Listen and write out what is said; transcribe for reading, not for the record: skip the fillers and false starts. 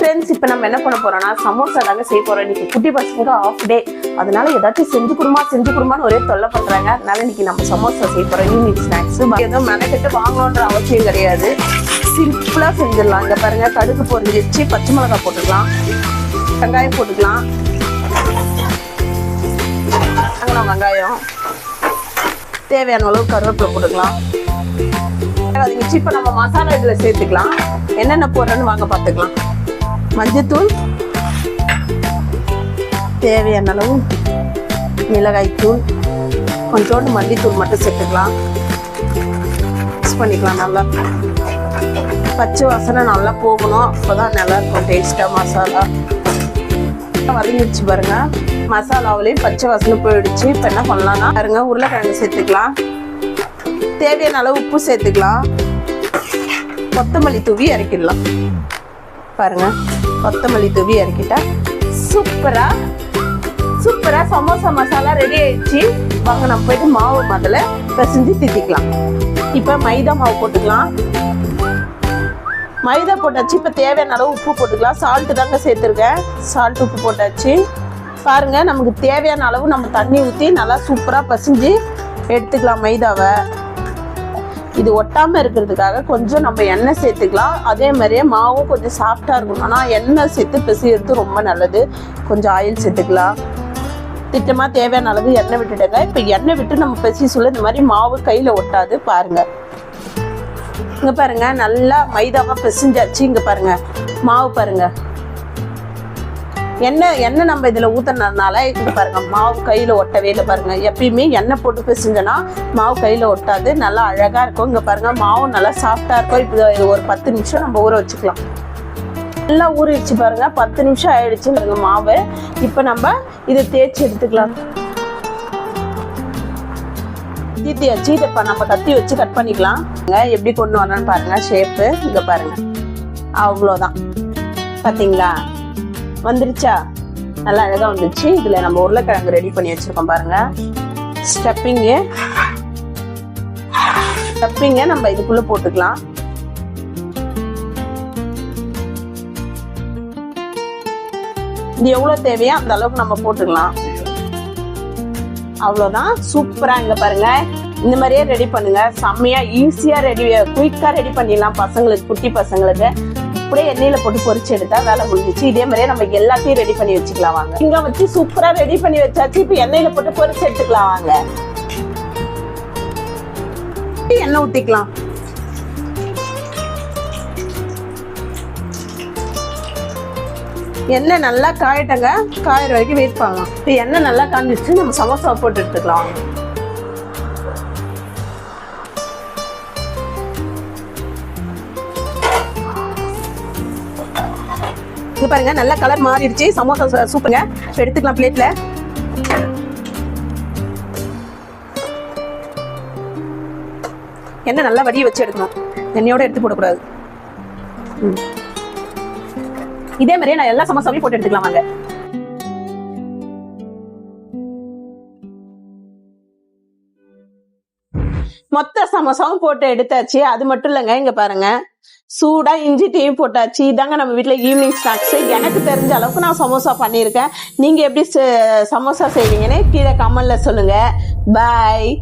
Friends, இப்போ நம்ம என்ன பண்ண போறோம்னா சமோசா தாங்க செய்ய போறோம். இன்னைக்கு குட்டி பசங்க ஆஃப் டே, அதனால ஏதாச்சும் செஞ்சு கொடுமான்னு ஒரே தொல்லை பண்றாங்க. அதனால இன்னைக்கு நம்ம சமோசா செய்ய போறோம். ஈவினிங் ஸ்நாக்ஸ் எதுவும் மெனக்கிட்டு வாங்கணுன்ற அவசியம் கிடையாது, சிம்பிளா செஞ்சிடலாம். இங்க பாருங்க, கடுகு பொரிஞ்சிச்சு, பச்சை மிளகாய் போட்டுக்கலாம், வெங்காயம் போட்டுக்கலாம், வெங்காயம் தேவையான அளவு கருவேப்பிலை போட்டுக்கலாம். இப்போ நம்ம மசாலா இதுல சேர்த்துக்கலாம். என்னென்ன போடுறேன்னு வாங்க பார்த்துக்கலாம். மஞ்சத்தூள், தேவையான அளவு மிளகாய்த்தூள், கொஞ்சோண்டு மல்லித்தூள் மட்டும் சேர்த்துக்கலாம். மிக்ஸ் பண்ணிக்கலாம். நல்லா பச்சை வாசனை நல்லா போகணும், அப்போதான் நல்லா இருக்கும் டேஸ்டா. மசாலா வதங்கிடுச்சு பாருங்க, மசாலாவிலையும் பச்சை வாசனை போயிடுச்சு. இப்போ என்ன பண்ணலாம்னா பாருங்க, உருளைக்கிழங்கு சேர்த்துக்கலாம், தேவையான அளவு உப்பு சேர்த்துக்கலாம், கொத்தமல்லி தூவி இறக்கிடலாம். பாருங்க, கொத்தமல்லி தூவி இறக்கிட்டா சூப்பரா சமோசா மசாலா ரெடி ஆயிடுச்சு. வாங்க நம்ம போயிட்டு மாவு முதல்ல பிசைஞ்சு தித்திக்கலாம். இப்ப மைதா மாவு போட்டுக்கலாம். மைதா போட்டாச்சு. இப்ப தேவையான அளவு உப்பு போட்டுக்கலாம். சால்ட்டு தாங்க சேர்த்துருக்கேன், சால்ட் உப்பு போட்டாச்சு. பாருங்க, நமக்கு தேவையான அளவு நம்ம தண்ணி ஊற்றி நல்லா சூப்பரா பிசைஞ்சு எடுத்துக்கலாம் மைதாவை. இது ஒட்டாம இருக்கிறதுக்காக கொஞ்சம் நம்ம எண்ணெய் சேர்த்துக்கலாம். அதே மாதிரியே மாவும் கொஞ்சம் சாஃப்டா இருக்கும். ஆனால் எண்ணெய் சேர்த்து பிசைறது ரொம்ப நல்லது. கொஞ்சம் ஆயில் சேர்த்துக்கலாம். திட்டமா தேவையான அளவு எண்ணெய் விட்டுடுங்க. இப்போ எண்ணெய் விட்டு நம்ம பிசை சொல்ல இந்த மாதிரி மாவு கையில ஒட்டாது. பாருங்க, இங்க பாருங்க, நல்லா மைதாவா பிசைஞ்சாச்சு. இங்க பாருங்க மாவு, பாருங்க எண்ணெய் நம்ம இதுல ஊத்துனதுனால இங்க பாருங்க மாவு கையில ஒட்டவே இல்லை. பாருங்க, எப்பயுமே எண்ணெய் போட்டு பிசைஞ்சோன்னா மாவு கையில ஒட்டாது, நல்லா அழகா இருக்கும். இங்க பாருங்க, மாவு நல்லா சாஃப்டா இருக்கும். இப்போ ஒரு 10 நிமிஷம் நம்ம ஊற வச்சுக்கலாம். நல்லா ஊறிடுச்சு பாருங்க, 10 நிமிஷம் ஆயிடுச்சு பாருங்க மாவு. இப்போ நம்ம இதை தேய்ச்சி எடுத்துக்கலாம். தீத்தியாச்சு. இதை நம்ம கத்தி வச்சு கட் பண்ணிக்கலாம். எப்படி கொண்டு வரணும்னு பாருங்க, ஷேப்பு இங்க பாருங்க, அவ்வளோதான். பாத்தீங்களா, வந்துருச்சா? நல்லா அழகா வந்துச்சு. இதுல நம்ம உருளைக்கிழங்கு ரெடி பண்ணி வச்சிருக்கோம் பாருங்க. ஸ்டப்பிங்க நம்ம இதுக்குள்ள போட்டுக்கலாம். இது எவ்வளவு தேவையோ அந்த அளவுக்கு நம்ம போட்டுக்கலாம். அவ்வளவுதான், சூப்பரா. இங்க பாருங்க, இந்த மாதிரியே ரெடி பண்ணுங்க. செம்மையா ஈஸியா குயிக்கா ரெடி பண்ணிடலாம். பசங்களுக்கு, குட்டி பசங்களுக்கு அப்படியே எண்ணெயில போட்டு பொரிச்சு எடுத்தா வேலை முடிஞ்சிச்சு. இதே மாதிரியே நம்ம எல்லாத்தையும் ரெடி பண்ணி வச்சுக்கலாம். வாங்க, இங்க வச்சு சூப்பரா ரெடி பண்ணி வச்சாச்சு. இப்ப எண்ணெயில போட்டு பொரிச்சு எடுத்துக்கலாம். வாங்க, எண்ணெய் ஊத்திக்கலாம். எண்ணெய் நல்லா காயட்டங்க, காயிற வரைக்கும் வெயிட் பண்ணலாம். இப்ப எண்ணெய் நல்லா காஞ்சிச்சு, நம்ம சமோசா போட்டு எடுத்துக்கலாம். இங்க பாருங்க, நல்ல கலர் மாறிடுச்சு. சமோசா சூப்பருங்க. எடுத்துக்கலாம் பிளேட்ல. எண்ணெய் நல்லா வடிய வச்சு எடுக்கணும், எண்ணெயோட எடுத்து போடக்கூடாது. இதே மாதிரியே நான் எல்லா சமோசாவையும் போட்டு எடுத்துக்கலாம். வாங்க, மொத்த சமோசாவும் போட்டு எடுத்தாச்சு. அது மட்டும் இல்லைங்க, இங்க பாருங்க, சூடா இஞ்சி டீயும் போட்டாச்சு. இதாங்க நம்ம வீட்டுல ஈவினிங் ஸ்நாக்ஸ். எனக்கு தெரிஞ்ச அளவுக்கு நான் சமோசா பண்ணியிருக்கேன். நீங்க எப்படி சமோசா செய்வீங்கன்னு கீழே கமெண்ட்ல சொல்லுங்க. பாய்.